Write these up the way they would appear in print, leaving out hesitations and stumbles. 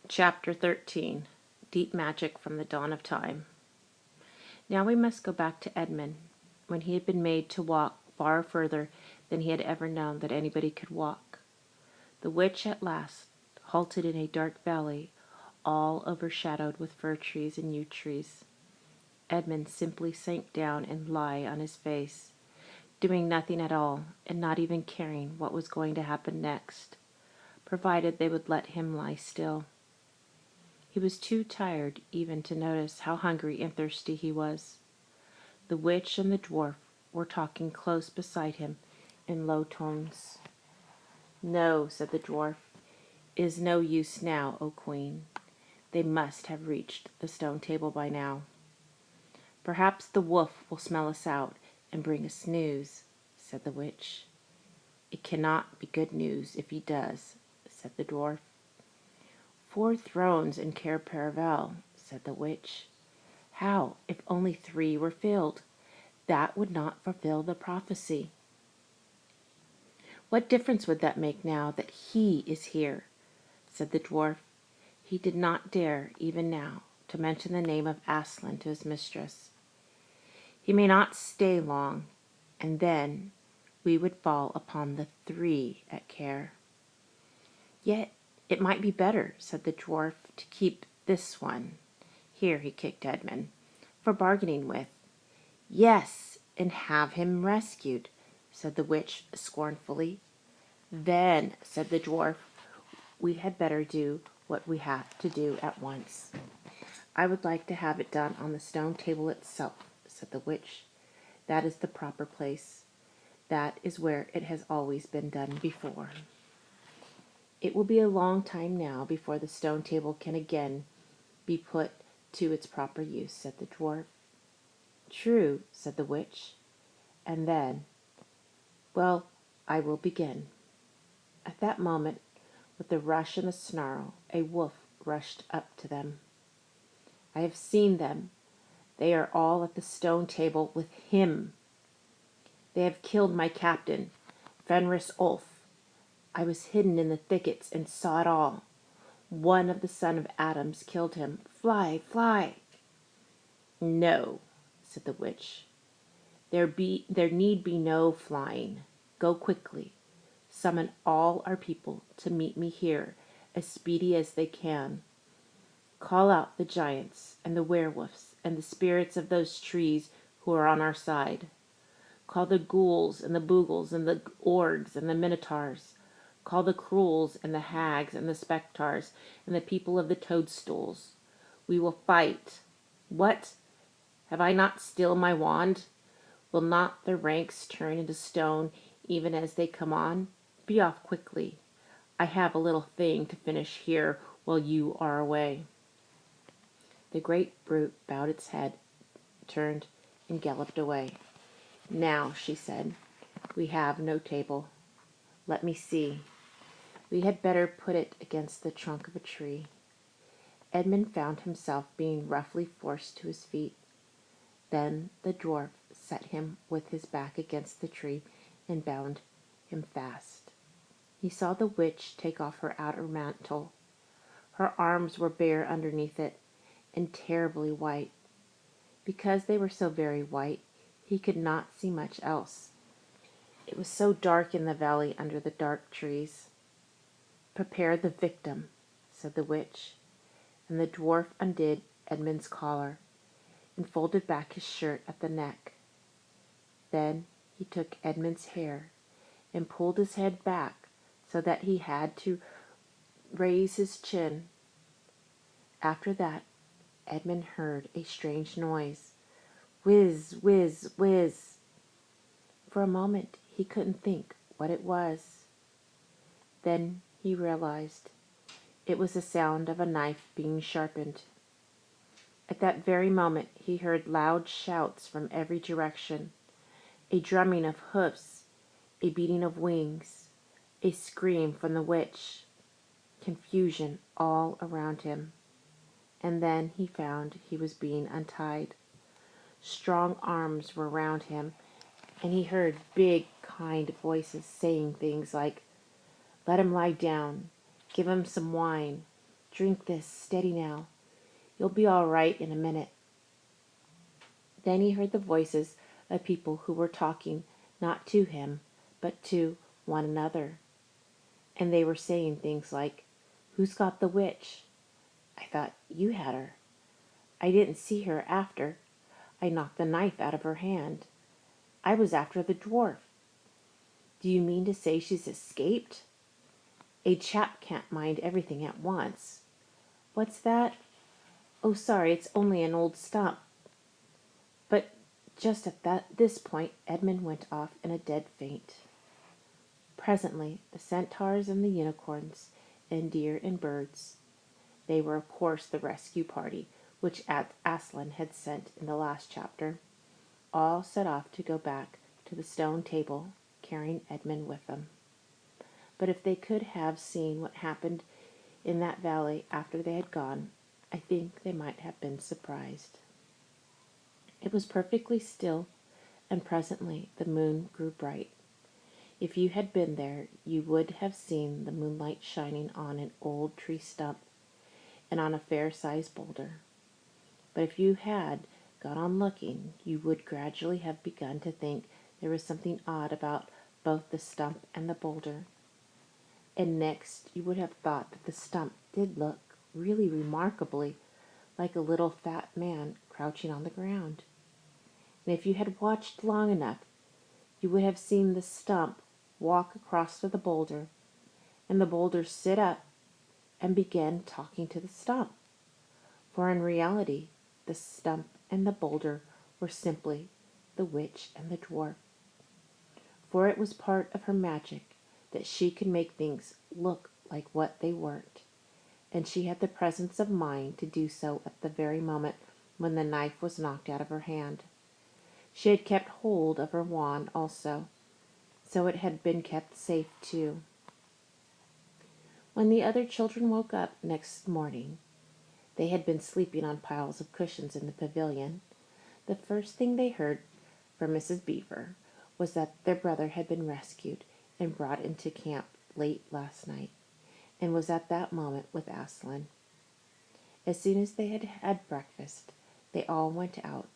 Chapter 13. Deep Magic from the Dawn of Time. Now we must go back to Edmund, when he had been made to walk far further than he had ever known that anybody could walk. The witch at last halted in a dark valley, all overshadowed with fir trees and yew trees. Edmund simply sank down and lay on his face, doing nothing at all, and not even caring what was going to happen next, provided they would let him lie still. He was too tired even to notice how hungry and thirsty he was. The witch and the dwarf were talking close beside him in low tones. "No," said the dwarf, "it is no use now, O Queen. They must have reached the stone table by now. Perhaps the wolf will smell us out and bring us news," said the witch. "It cannot be good news if he does," said the dwarf. "4 thrones in Cair Paravel," said the witch. "How if only 3 were filled? That would not fulfill the prophecy." "What difference would that make now that he is here?" said the dwarf. He did not dare, even now, to mention the name of Aslan to his mistress. "He may not stay long, and then we would fall upon the 3 at Cair." "Yet it might be better," said the dwarf, "to keep this one," here he kicked Edmund, "for bargaining with." "Yes, and have him rescued," said the witch scornfully. "Then," said the dwarf, "we had better do what we have to do at once." "I would like to have it done on the stone table itself," said the witch. "That is the proper place. That is where it has always been done before." "It will be a long time now before the stone table can again be put to its proper use," said the dwarf. "True," said the witch. "And then, well, I will begin." At that moment, with a rush and a snarl, a wolf rushed up to them. "I have seen them. They are all at the stone table with him. They have killed my captain, Fenris Ulf. I was hidden in the thickets and saw it all. One of the son of Adams killed him. Fly, fly!" "No," said the witch. There need be no flying. Go quickly. Summon all our people to meet me here, as speedy as they can. Call out the giants and the werewolves and the spirits of those trees who are on our side. Call the ghouls and the boogles and the orgs and the minotaurs. Call the cruels and the hags and the spectars and the people of the toadstools. We will fight. What? Have I not still my wand? Will not their ranks turn into stone even as they come on? Be off quickly. I have a little thing to finish here while you are away." The great brute bowed its head, turned, and galloped away. "Now," she said, "we have no table. Let me see. We had better put it against the trunk of a tree." Edmund found himself being roughly forced to his feet. Then the dwarf set him with his back against the tree and bound him fast. He saw the witch take off her outer mantle. Her arms were bare underneath it, and terribly white. Because they were so very white, he could not see much else. It was so dark in the valley under the dark trees. "Prepare the victim," said the witch, and the dwarf undid Edmund's collar and folded back his shirt at the neck. Then he took Edmund's hair and pulled his head back so that he had to raise his chin. After that, Edmund heard a strange noise. Whiz, whiz, whiz. For a moment he couldn't think what it was. Then he realized it was the sound of a knife being sharpened. At that very moment he heard loud shouts from every direction, a drumming of hoofs, a beating of wings, a scream from the witch, confusion all around him. And then he found he was being untied. Strong arms were round him, and he heard big, kind voices saying things like, "Let him lie down, give him some wine, Drink this, steady now. You'll be all right in a minute." Then he heard the voices of people who were talking not to him, but to one another. And they were saying things like, "Who's got the witch? I thought you had her. I didn't see her after. I knocked the knife out of her hand. I was after the dwarf. Do you mean to say she's escaped? A chap can't mind everything at once. What's that? Oh, sorry, it's only an old stump." But just at this point, Edmund went off in a dead faint. Presently, the centaurs and the unicorns, and deer and birds, they were of course the rescue party which Aslan had sent in the last chapter, all set off to go back to the stone table, carrying Edmund with them. But if they could have seen what happened in that valley after they had gone, I think they might have been surprised. It was perfectly still, and presently the moon grew bright. If you had been there, you would have seen the moonlight shining on an old tree stump and on a fair-sized boulder. But if you had gone on looking, you would gradually have begun to think there was something odd about both the stump and the boulder. And next you would have thought that the stump did look really remarkably like a little fat man crouching on the ground. And if you had watched long enough, you would have seen the stump walk across to the boulder, and the boulder sit up and begin talking to the stump. For in reality, the stump and the boulder were simply the witch and the dwarf. For it was part of her magic that she could make things look like what they weren't, and she had the presence of mind to do so at the very moment when the knife was knocked out of her hand. She had kept hold of her wand also, so it had been kept safe too. When the other children woke up next morning, they had been sleeping on piles of cushions in the pavilion. The first thing they heard from Mrs. Beaver was that their brother had been rescued and brought into camp late last night, and was at that moment with Aslan. As soon as they had had breakfast, they all went out,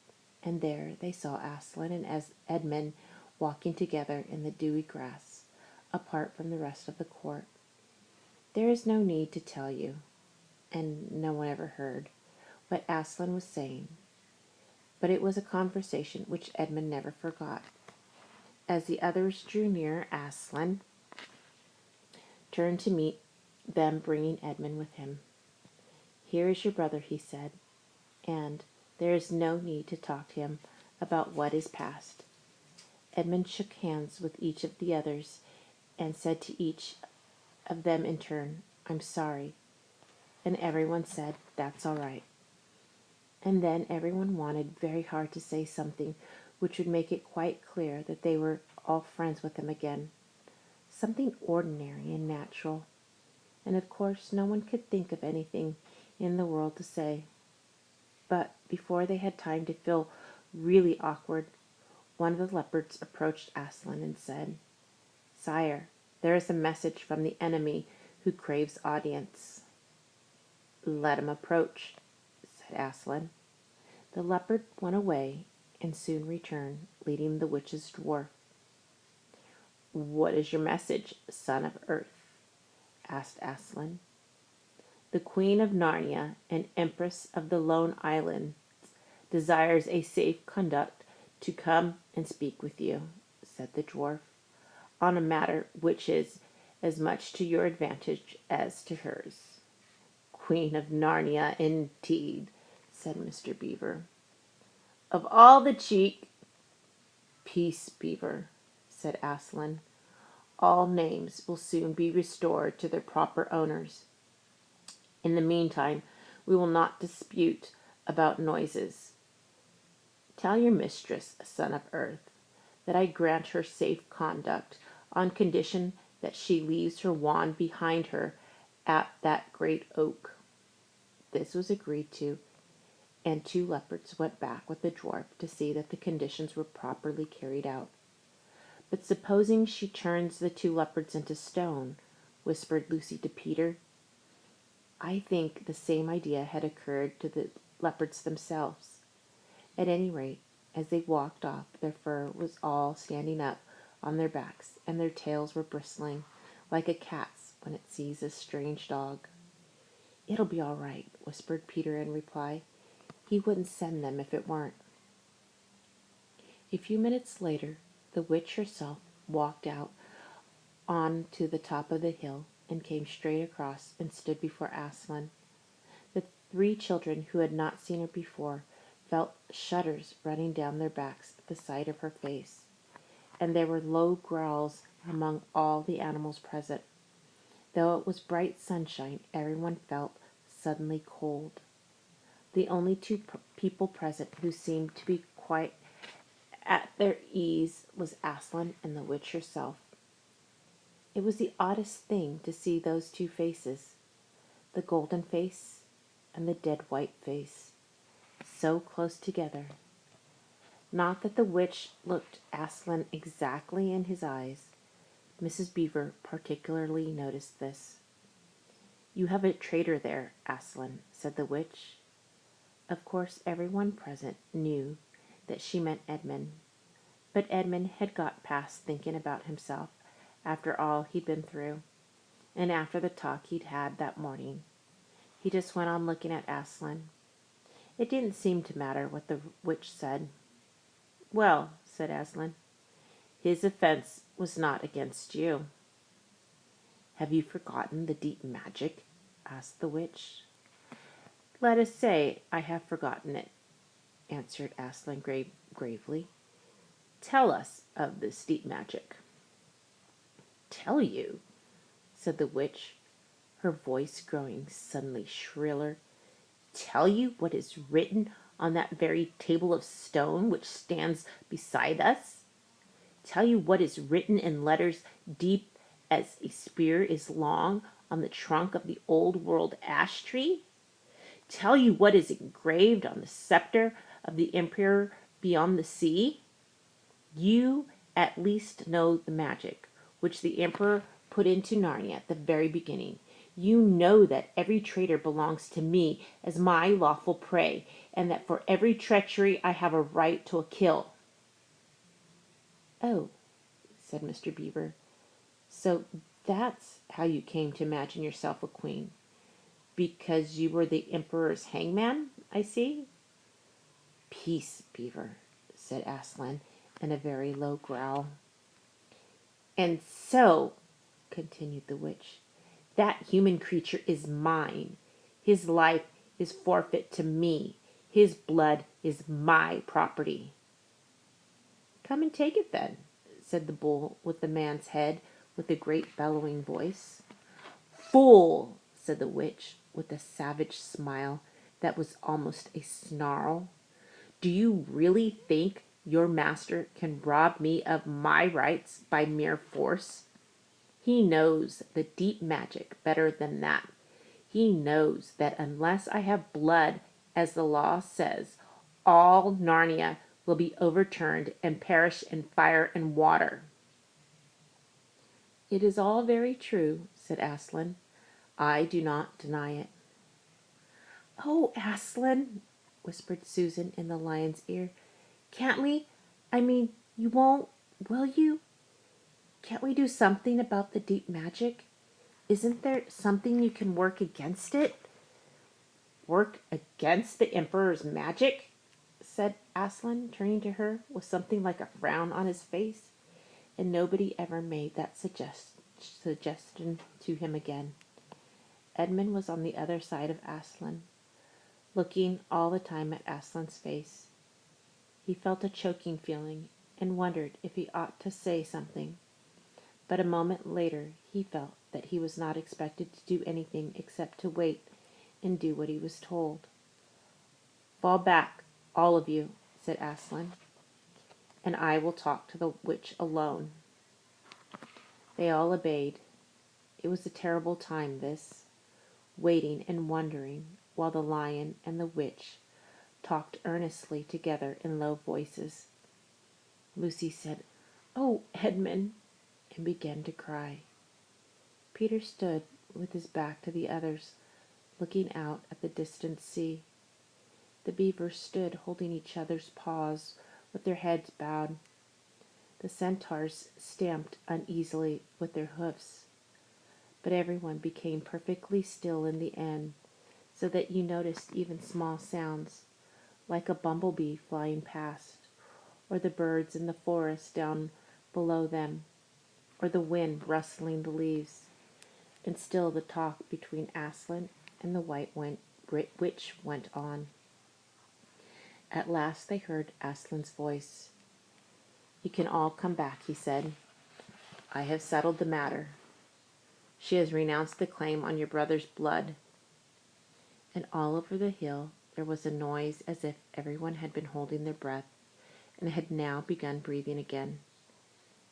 and there they saw Aslan and Edmund walking together in the dewy grass, apart from the rest of the court. There is no need to tell you, and no one ever heard, what Aslan was saying, but it was a conversation which Edmund never forgot. As the others drew near, Aslan turned to meet them, bringing Edmund with him. "Here is your brother," he said, "and there is no need to talk to him about what is past." Edmund shook hands with each of the others and said to each of them in turn, "I'm sorry." And everyone said, "That's all right." And then everyone wanted very hard to say something which would make it quite clear that they were all friends with him again. Something ordinary and natural. And of course no one could think of anything in the world to say. But before they had time to feel really awkward, one of the leopards approached Aslan and said, "Sire, there is a message from the enemy who craves audience." "Let him approach," said Aslan. The leopard went away and soon returned, leading the witch's dwarf. "What is your message, son of earth?" asked Aslan. "The Queen of Narnia and Empress of the Lone Islands desires a safe conduct to come and speak with you," said the dwarf, "on a matter which is as much to your advantage as to hers." "Queen of Narnia, indeed," said Mr. Beaver. "Of all the cheek—" "Peace, Beaver," said Aslan. "All names will soon be restored to their proper owners. In the meantime, we will not dispute about noises. Tell your mistress, son of earth, that I grant her safe conduct on condition that she leaves her wand behind her at that great oak." This was agreed to, and two leopards went back with the dwarf to see that the conditions were properly carried out. "But supposing she turns the two leopards into stone," whispered Lucy to Peter. I think the same idea had occurred to the leopards themselves. At any rate, as they walked off, their fur was all standing up on their backs, and their tails were bristling like a cat's when it sees a strange dog. "It'll be all right," whispered Peter in reply. "He wouldn't send them if it weren't." A few minutes later, the witch herself walked out on to the top of the hill and came straight across and stood before Aslan. The three children, who had not seen her before, felt shudders running down their backs at the sight of her face, and there were low growls among all the animals present. Though it was bright sunshine, everyone felt suddenly cold. The only two people present who seemed to be quite at their ease was Aslan and the witch herself. It was the oddest thing to see those two faces, the golden face and the dead white face, so close together. Not that the witch looked Aslan exactly in his eyes. Mrs. Beaver particularly noticed this. "You have a traitor there, Aslan," said the witch. Of course everyone present knew that she meant Edmund, but Edmund had got past thinking about himself after all he'd been through, and after the talk he'd had that morning. He just went on looking at Aslan. It didn't seem to matter what the witch said. "Well," said Aslan, "his offense was not against you." "Have you forgotten the deep magic?" asked the witch. "Let us say I have forgotten it," answered Aslan gravely. "Tell us of this deep magic." "Tell you?" said the witch, her voice growing suddenly shriller. "Tell you what is written on that very table of stone which stands beside us? Tell you what is written in letters deep as a spear is long on the trunk of the old world ash tree? Tell you what is engraved on the scepter of the emperor beyond the sea? You at least know the magic which the emperor put into Narnia at the very beginning. You know that every traitor belongs to me as my lawful prey, and that for every treachery I have a right to a kill." "Oh," said Mr. Beaver, "so that's how you came to imagine yourself a queen. Because you were the emperor's hangman, I see." "Peace, Beaver," said Aslan in a very low growl. "And so," continued the witch, "that human creature is mine. His life is forfeit to me. His blood is my property." "Come and take it then," said the bull with the man's head, with a great bellowing voice. "Fool!" said the witch, with a savage smile that was almost a snarl. "Do you really think your master can rob me of my rights by mere force? He knows the deep magic better than that. He knows that unless I have blood, as the law says, all Narnia will be overturned and perish in fire and water." "It is all very true," said Aslan. "I do not deny it." "Oh, Aslan," whispered Susan in the lion's ear, "can't we? I mean, you won't, will you? Can't we do something about the deep magic? Isn't there something you can work against it?" "Work against the emperor's magic?" said Aslan, turning to her with something like a frown on his face, and nobody ever made that suggestion to him again. Edmund was on the other side of Aslan, looking all the time at Aslan's face. He felt a choking feeling and wondered if he ought to say something, but a moment later he felt that he was not expected to do anything except to wait and do what he was told. "Fall back, all of you," said Aslan, "and I will talk to the witch alone." They all obeyed. It was a terrible time, this, waiting and wondering while the lion and the witch talked earnestly together in low voices. Lucy said, "Oh, Edmund," and began to cry. Peter stood with his back to the others, looking out at the distant sea. The beavers stood holding each other's paws with their heads bowed. The centaurs stamped uneasily with their hoofs. But everyone became perfectly still in the end, so that you noticed even small sounds, like a bumblebee flying past, or the birds in the forest down below them, or the wind rustling the leaves, and still the talk between Aslan and the White Witch went on. At last they heard Aslan's voice. "You can all come back," he said. "I have settled the matter. She has renounced the claim on your brother's blood." And all over the hill there was a noise as if everyone had been holding their breath and had now begun breathing again.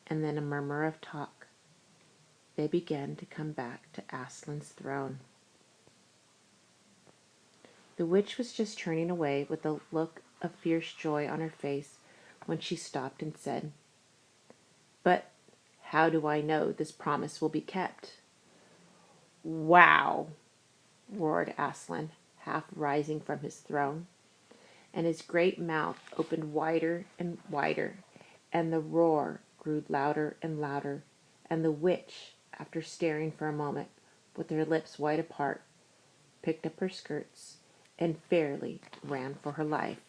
And then a murmur of talk. They began to come back to Aslan's throne. The witch was just turning away with a look of fierce joy on her face when she stopped and said, "But how do I know this promise will be kept?" "Wow!" roared Aslan, half rising from his throne, and his great mouth opened wider and wider, and the roar grew louder and louder, and the witch, after staring for a moment, with her lips wide apart, picked up her skirts and fairly ran for her life.